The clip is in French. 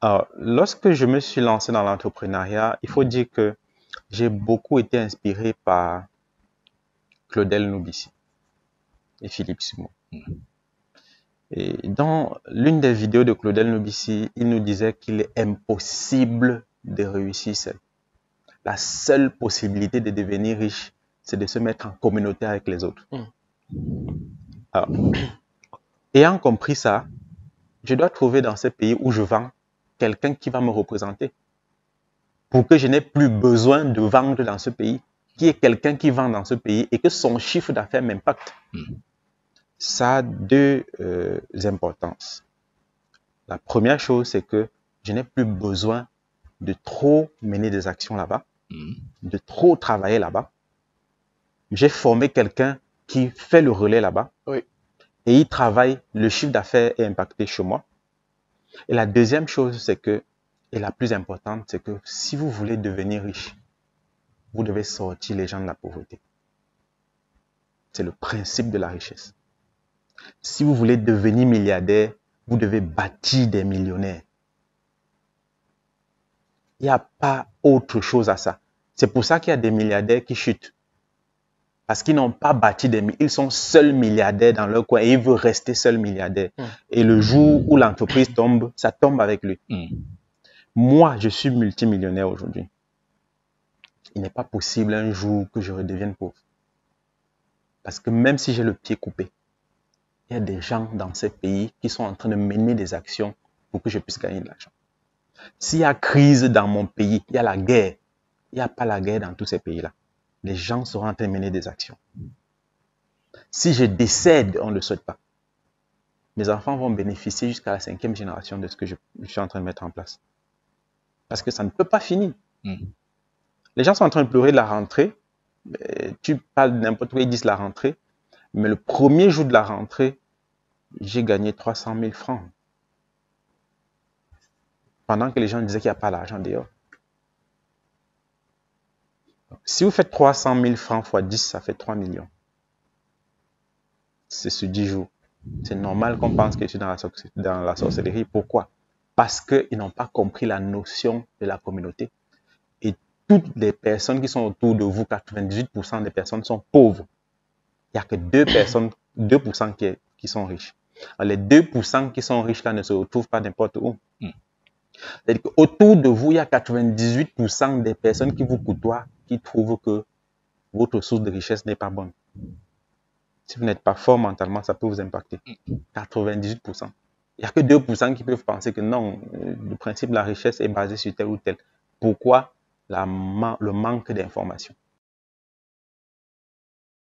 Alors, lorsque je me suis lancé dans l'entrepreneuriat, il faut dire que j'ai beaucoup été inspiré par Claudel Noubissi et Philippe Simon. Et dans l'une des vidéos de Claudel Noubissi, il nous disait qu'il est impossible de réussir seul. La seule possibilité de devenir riche, c'est de se mettre en communauté avec les autres. Alors, ayant compris ça, je dois trouver dans ce pays où je vends quelqu'un qui va me représenter pour que je n'ai plus besoin de vendre dans ce pays, qui est quelqu'un qui vend dans ce pays et que son chiffre d'affaires m'impacte. Ça a deux importances. La première chose, c'est que je n'ai plus besoin de trop mener des actions là-bas, de trop travailler là-bas. J'ai formé quelqu'un qui fait le relais là-bas. Oui. Et il travaille, le chiffre d'affaires est impacté chez moi. Et la deuxième chose, c'est que, et la plus importante, c'est que si vous voulez devenir riche, vous devez sortir les gens de la pauvreté. C'est le principe de la richesse. Si vous voulez devenir milliardaire, vous devez bâtir des millionnaires. Il n'y a pas autre chose à ça. C'est pour ça qu'il y a des milliardaires qui chutent. Parce qu'ils n'ont pas bâti des milliardaires. Ils sont seuls milliardaires dans leur coin et ils veulent rester seuls milliardaires. Et le jour où l'entreprise tombe, ça tombe avec lui. Moi, je suis multimillionnaire aujourd'hui. Il n'est pas possible un jour que je redevienne pauvre. Parce que même si j'ai le pied coupé, il y a des gens dans ces pays qui sont en train de mener des actions pour que je puisse gagner de l'argent. S'il y a crise dans mon pays, il y a la guerre. Il n'y a pas la guerre dans tous ces pays-là. Les gens seront en train de mener des actions. Si je décède, on ne le souhaite pas. Mes enfants vont bénéficier jusqu'à la 5e génération de ce que je suis en train de mettre en place. Parce que ça ne peut pas finir. Les gens sont en train de pleurer de la rentrée. Tu parles de n'importe quoi, ils disent la rentrée. Mais le premier jour de la rentrée, j'ai gagné 300 000 francs. Pendant que les gens disaient qu'il n'y a pas d'argent dehors. Si vous faites 300 000 francs x 10, ça fait 3 millions. C'est sur 10 jours. C'est normal qu'on pense que je suis dans la sorcellerie. Pourquoi? Parce qu'ils n'ont pas compris la notion de la communauté. Et toutes les personnes qui sont autour de vous, 98% des personnes sont pauvres. Il n'y a que 2% qui sont riches. Alors, les 2% qui sont riches là ne se retrouvent pas n'importe où. C'est-à-dire qu'autour de vous, il y a 98% des personnes qui vous côtoient qui trouvent que votre source de richesse n'est pas bonne. Si vous n'êtes pas fort mentalement, ça peut vous impacter. 98%. Il n'y a que 2% qui peuvent penser que non, le principe de la richesse est basé sur tel ou tel. Pourquoi le manque d'information?